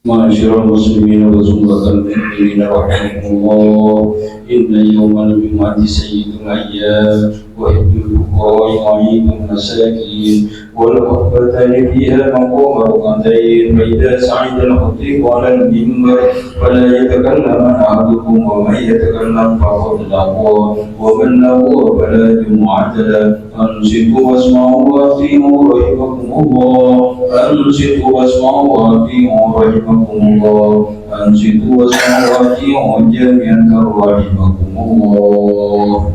معاشر المسلمين وزمرة المؤمنين رحمكم الله. إن يوم الجمعة سيد الأيام وعيد الفقراء وعيد المساكين والخطبتان فيها مقام ركعتين. فإذا سعد الخطيب على المنبر فلا يتكلم أحدكم ومن يتكلم فقد لغوا ومن لغوا فلا جمعة له. أنصتوا واسمعوا وأطيعوا رحمكم الله. أنصتوا واسمعوا وأطيعوا رحمكم الله. أنصتوا واسمعوا وأطيعوا جميعا رحمكم الله.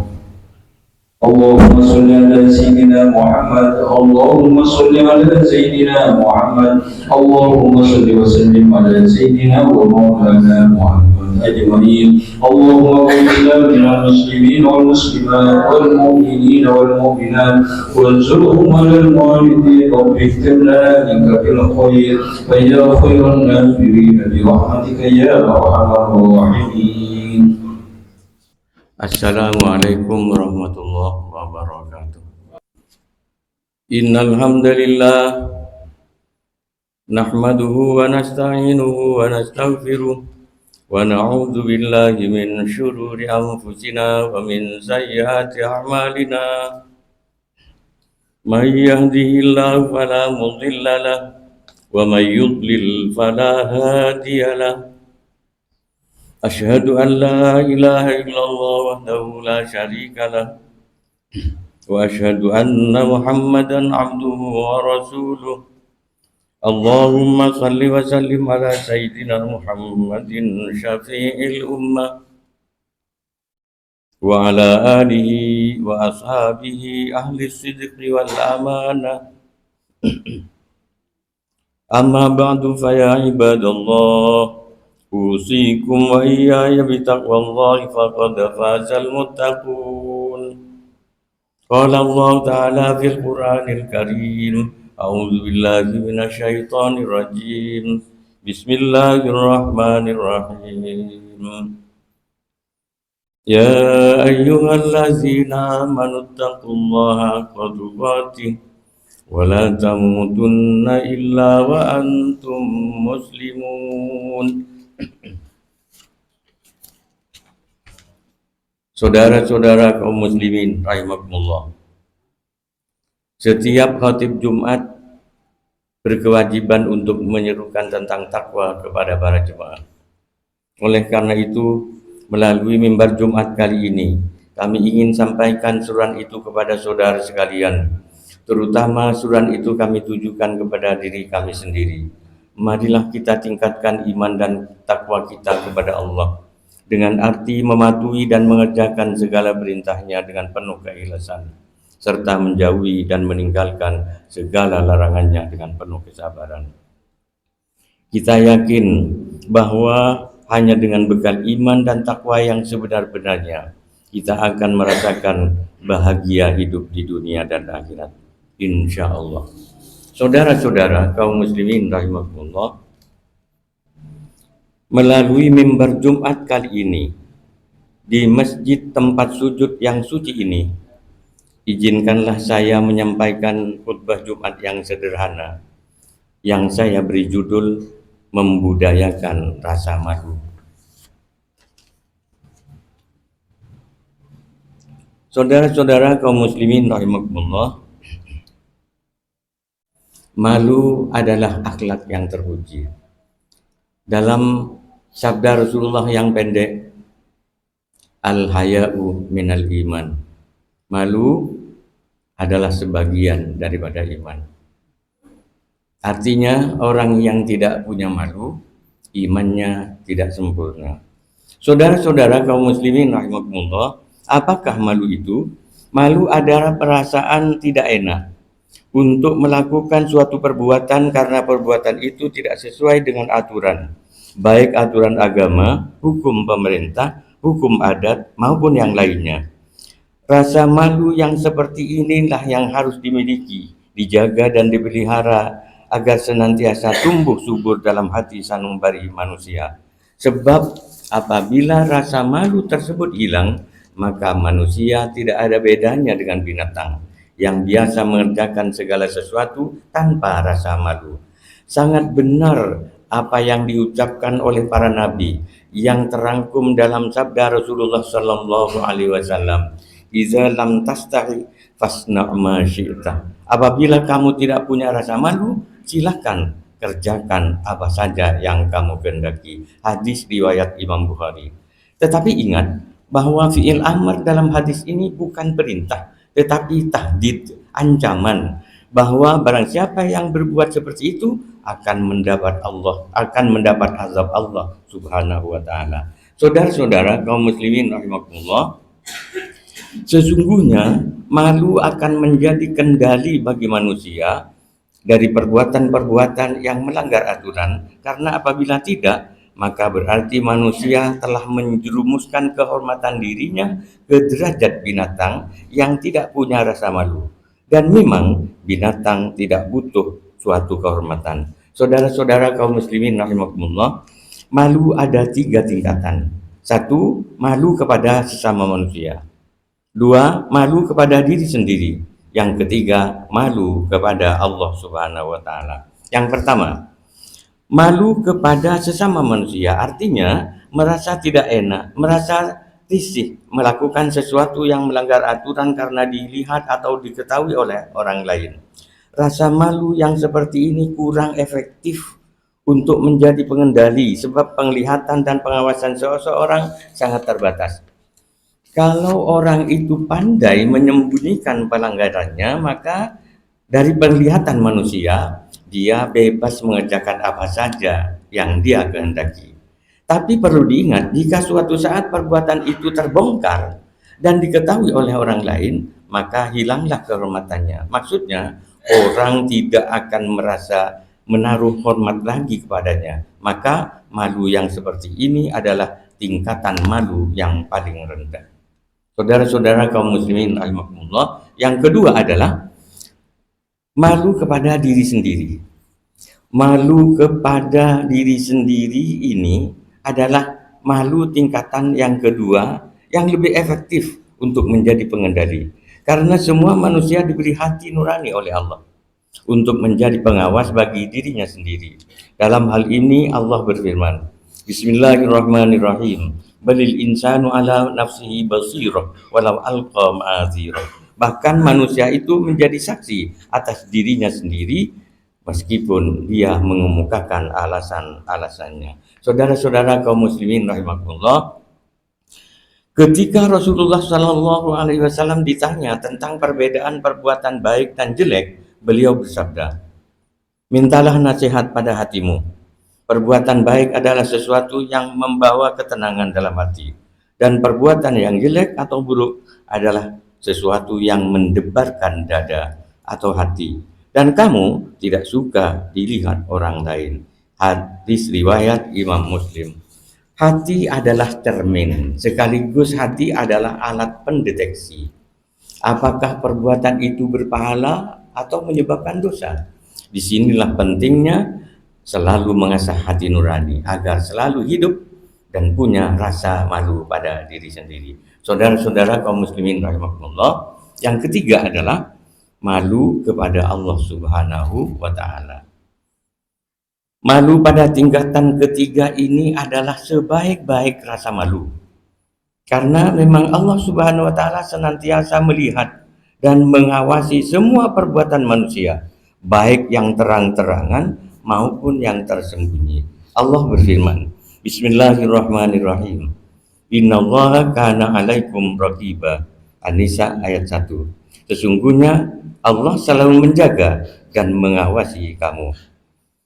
اللهم صل على سيدنا محمد. اللهم صل على سيدنا محمد. اللهم صل وسلم على سيدنا ومولانا محمد أجمعين. اللهم اغفر لنا المسلمين والمسلمات والمؤمنين والمؤمنات وانصرهم على المعاندين. رب اكتب لنا انك في الخير فيا خير الناصرين برحمتك يا ارحم الراحمين. Assalamualaikum warahmatullahi wabarakatuh. Innal hamdalillah nahmaduhu wa nasta'inuhu wa nastaghfiruh wa na'udzu billahi min syururi anfusina wa min sayyiati a'malina. May yahdihillahu fala mudilla lahu wa may yudlil fala hadiya lahu. Asyhadu an la ilaha illallah wahdahu la syarika lah wa asyhadu anna Muhammadan abduhu wa rasuluh. Allahumma salli wa sallim ala sayyidina Muhammadin syafi'il ummah wa ala alihi wa ashabihi ahli sidqi wal amanah. Amma ba'du fa ya ibadallah, usikum wa iyaya bitaqwallahi faqad fazal muttaqun. Qala Allah ta'ala fil Qur'anil Karim, a'udzu billahi minasyaitonir rajim. Bismillahirrahmanirrahim. Ya ayyuhallazina amanu taqullaha haqqa tuqatih wa la tamutunna illa wa antum muslimun. Saudara-saudara kaum muslimin rahimakumullah. Setiap khatib Jumat berkewajiban untuk menyerukan tentang takwa kepada para jemaah. Oleh karena itu, melalui mimbar Jumat kali ini, kami ingin sampaikan suran itu kepada saudara sekalian. Terutama suran itu kami tujukan kepada diri kami sendiri. Marilah kita tingkatkan iman dan takwa kita kepada Allah dengan arti mematuhi dan mengerjakan segala perintahnya dengan penuh keikhlasan, serta menjauhi dan meninggalkan segala larangannya dengan penuh kesabaran. Kita yakin bahwa hanya dengan bekal iman dan takwa yang sebenar-benarnya, kita akan merasakan bahagia hidup di dunia dan akhirat, insya Allah. Saudara-saudara kaum muslimin rahimakumullah, melalui mimbar Jumat kali ini, di masjid tempat sujud yang suci ini, izinkanlah saya menyampaikan khutbah Jumat yang sederhana, yang saya beri judul Membudayakan Rasa Malu. Saudara-saudara kaum muslimin rahimakumullah, malu adalah akhlak yang terpuji. Dalam sabda Rasulullah yang pendek, al-haya'u minal iman. Malu adalah sebagian daripada iman. Artinya orang yang tidak punya malu, imannya tidak sempurna. Saudara-saudara kaum muslimin rahimakumullah, apakah malu itu? Malu adalah perasaan tidak enak untuk melakukan suatu perbuatan karena perbuatan itu tidak sesuai dengan aturan, baik aturan agama, hukum pemerintah, hukum adat, maupun yang lainnya. Rasa malu yang seperti inilah yang harus dimiliki, dijaga dan dipelihara agar senantiasa tumbuh subur dalam hati sanubari manusia. Sebab apabila rasa malu tersebut hilang, maka manusia tidak ada bedanya dengan binatang yang biasa mengerjakan segala sesuatu tanpa rasa malu. Sangat benar apa yang diucapkan oleh para nabi yang terangkum dalam sabda Rasulullah sallallahu alaihi wasallam, "Idza lam tastahi fasna' ma syi'ta." Apabila kamu tidak punya rasa malu, silakan kerjakan apa saja yang kamu kehendaki. Hadis riwayat Imam Bukhari. Tetapi ingat bahwa fi'il amr dalam hadis ini bukan perintah, tetapi tahdid, ancaman, bahwa barang siapa yang berbuat seperti itu akan mendapat azab Allah Subhanahu wa taala. Saudara-saudara kaum muslimin rahimakumullah, sesungguhnya malu akan menjadi kendali bagi manusia dari perbuatan-perbuatan yang melanggar aturan, karena apabila tidak, maka berarti manusia telah menjerumuskan kehormatan dirinya ke derajat binatang yang tidak punya rasa malu. Dan memang binatang tidak butuh suatu kehormatan. Saudara-saudara kaum muslimin rahimakumullah, malu ada 3 tingkatan. 1, malu kepada sesama manusia. 2, malu kepada diri sendiri. Yang ketiga, malu kepada Allah Subhanahu wa taala. Yang pertama, malu kepada sesama manusia artinya merasa tidak enak, merasa risih melakukan sesuatu yang melanggar aturan karena dilihat atau diketahui oleh orang lain. Rasa malu yang seperti ini kurang efektif untuk menjadi pengendali sebab penglihatan dan pengawasan seseorang sangat terbatas. Kalau orang itu pandai menyembunyikan pelanggarannya, maka dari penglihatan manusia, dia bebas mengerjakan apa saja yang dia kehendaki. Tapi perlu diingat, jika suatu saat perbuatan itu terbongkar dan diketahui oleh orang lain, maka hilanglah kehormatannya. Maksudnya, orang tidak akan merasa menaruh hormat lagi kepadanya. Maka malu yang seperti ini adalah tingkatan malu yang paling rendah. Saudara-saudara kaum muslimin rahimakumullah, yang kedua adalah malu kepada diri sendiri. Malu kepada diri sendiri ini adalah malu tingkatan yang kedua yang lebih efektif untuk menjadi pengendali. Karena semua manusia diberi hati nurani oleh Allah untuk menjadi pengawas bagi dirinya sendiri. Dalam hal ini Allah berfirman, Bismillahirrahmanirrahim. Balil insanu ala nafsihi basirah walau alqa ma'azirah. Bahkan manusia itu menjadi saksi atas dirinya sendiri meskipun dia mengemukakan alasan-alasannya. Saudara-saudara kaum muslimin rahimakumullah, ketika Rasulullah Shallallahu Alaihi Wasallam ditanya tentang perbedaan perbuatan baik dan jelek, beliau bersabda, mintalah nasihat pada hatimu. Perbuatan baik adalah sesuatu yang membawa ketenangan dalam hati, dan perbuatan yang jelek atau buruk adalah sesuatu yang mendebarkan dada atau hati, dan kamu tidak suka dilihat orang lain. Hadis riwayat Imam Muslim. Hati adalah cermin, sekaligus hati adalah alat pendeteksi apakah perbuatan itu berpahala atau menyebabkan dosa. Disinilah pentingnya selalu mengasah hati nurani agar selalu hidup dan punya rasa malu pada diri sendiri. Saudara-saudara kaum muslimin rahimakumullah, yang ketiga adalah malu kepada Allah Subhanahu wa taala. Malu pada tingkatan ketiga ini adalah sebaik-baik rasa malu. Karena memang Allah Subhanahu wa taala senantiasa melihat dan mengawasi semua perbuatan manusia, baik yang terang-terangan maupun yang tersembunyi. Allah berfirman, Bismillahirrahmanirrahim. Innallaha kana 'alaikum raqiba. An-Nisa ayat 1. Sesungguhnya Allah selalu menjaga dan mengawasi kamu.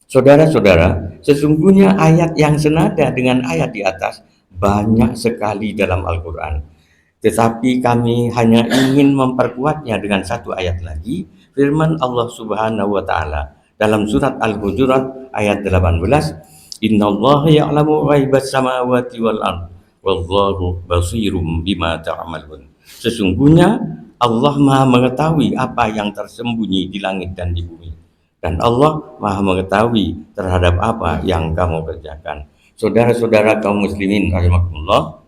Saudara-saudara, sesungguhnya ayat yang senada dengan ayat di atas banyak sekali dalam Al-Quran. Tetapi kami hanya ingin memperkuatnya dengan satu ayat lagi, firman Allah Subhanahu wa taala dalam surat Al-Hujurat ayat 18, Innallaha ya'lamu ghaibas samawati wal ard wallahu basirum bima ta'malun. Sesungguhnya Allah Maha mengetahui apa yang tersembunyi di langit dan di bumi, dan Allah Maha mengetahui terhadap apa yang kamu kerjakan. Saudara-saudara kaum muslimin rahimakumullah,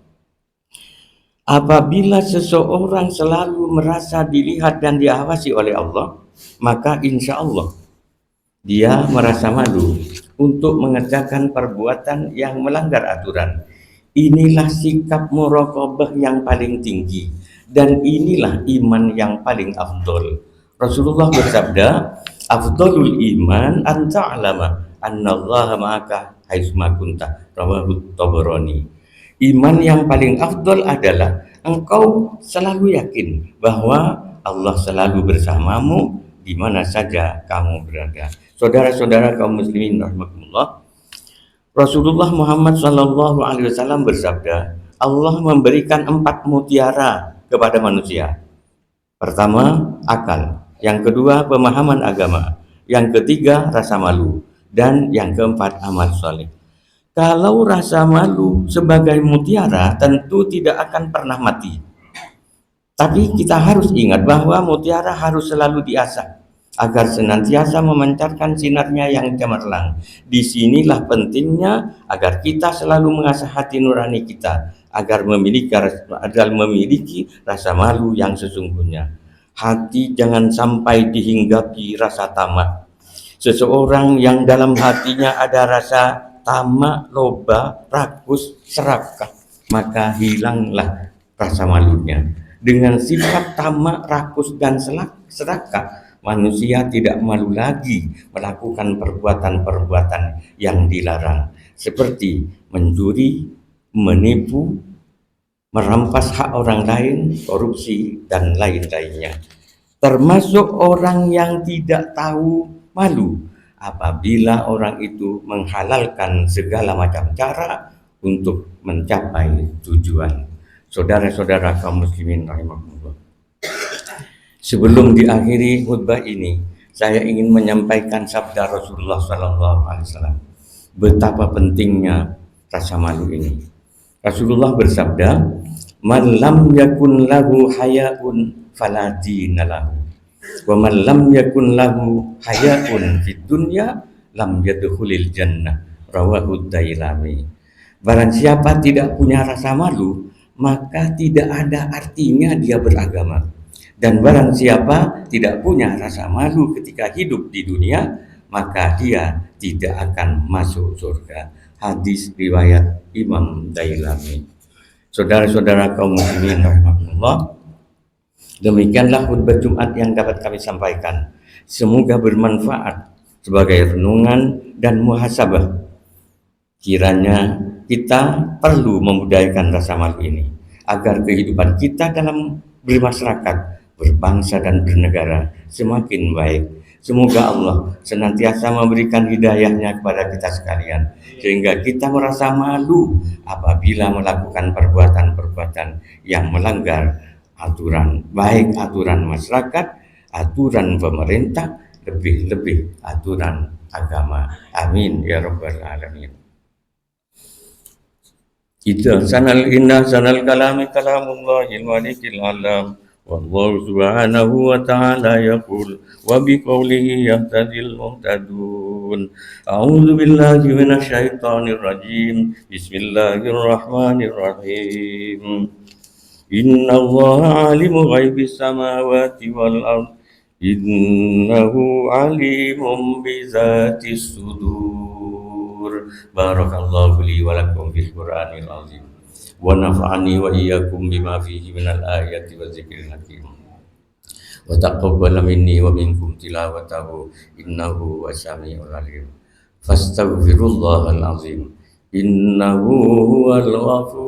apabila seseorang selalu merasa dilihat dan diawasi oleh Allah, maka insya Allah Dia merasa malu untuk mengerjakan perbuatan yang melanggar aturan. Inilah sikap muraqabah yang paling tinggi dan inilah iman yang paling afdol. Rasulullah bersabda, "Afdolul iman an ta'lama annallaha ma'aka haitsuma kunta." Rawahu Tabarani. Iman yang paling afdol adalah engkau selalu yakin bahwa Allah selalu bersamamu di mana saja kamu berada. Saudara-saudara kaum muslimin rahimakumullah, Rasulullah Muhammad SAW bersabda, Allah memberikan 4 mutiara kepada manusia. Pertama, akal. Yang kedua, pemahaman agama. Yang ketiga, rasa malu. Dan yang keempat, amal soleh. Kalau rasa malu sebagai mutiara tentu tidak akan pernah mati. Tapi kita harus ingat bahwa mutiara harus selalu diasah agar senantiasa memancarkan sinarnya yang cemerlang. Disinilah pentingnya agar kita selalu mengasah hati nurani kita agar memiliki rasa malu yang sesungguhnya. Hati jangan sampai dihinggapi rasa tamak. Seseorang yang dalam hatinya ada rasa tamak, loba, rakus, serakah, maka hilanglah rasa malunya. Dengan sifat tamak, rakus, dan serakah, manusia tidak malu lagi melakukan perbuatan-perbuatan yang dilarang, seperti mencuri, menipu, merampas hak orang lain, korupsi, dan lain-lainnya. Termasuk orang yang tidak tahu malu apabila orang itu menghalalkan segala macam cara untuk mencapai tujuan. Saudara-saudara kaum muslimin rahimahullah, sebelum diakhiri khutbah ini, saya ingin menyampaikan sabda Rasulullah SAW. Betapa pentingnya rasa malu ini. Rasulullah bersabda, "Man lam yakun lahu hayaun fala dina lahu. Wa man lam yakun lahu hayaun fid dunya lam yadkhulil jannah." Rawahu Dailami. Barang siapa tidak punya rasa malu, maka tidak ada artinya dia beragama. Dan barang siapa tidak punya rasa malu ketika hidup di dunia, maka dia tidak akan masuk surga. Hadis riwayat Imam Dailami. Saudara-saudara kaum muslimin rahimahullah, demikianlah khutbah Jumat yang dapat kami sampaikan. Semoga bermanfaat sebagai renungan dan muhasabah. Kiranya kita perlu membudayakan rasa malu ini agar kehidupan kita dalam bermasyarakat, berbangsa dan bernegara semakin baik. Semoga Allah senantiasa memberikan hidayahnya kepada kita sekalian sehingga kita merasa malu apabila melakukan perbuatan-perbuatan yang melanggar aturan, baik aturan masyarakat, aturan pemerintah, lebih-lebih aturan agama. Amin ya rabbal alamin. Idza sanal inna sanal kalami kalamullahil malikil alam. Wallahu subhanahu wa ta'ala yaqul wa biqaulihi yahtadil muhtadun. A'udzu billahi minasyaitonir rajim. Bismillahirrahmanirrahim. Innallaha alimu ghaibis samawati wal ard. Innahu alimun bizatis sudur. Barakallahu li wa lakum fil Qur'anil azim. Wa nafa'ani wa iyyakum bima fihi minal ayati wa dzikril hakim. Wa taqabbal minni wa minkum tilawatahu innahu wasami'ul alim. Fastaghfirullahal azim. Innahu huwal ghafur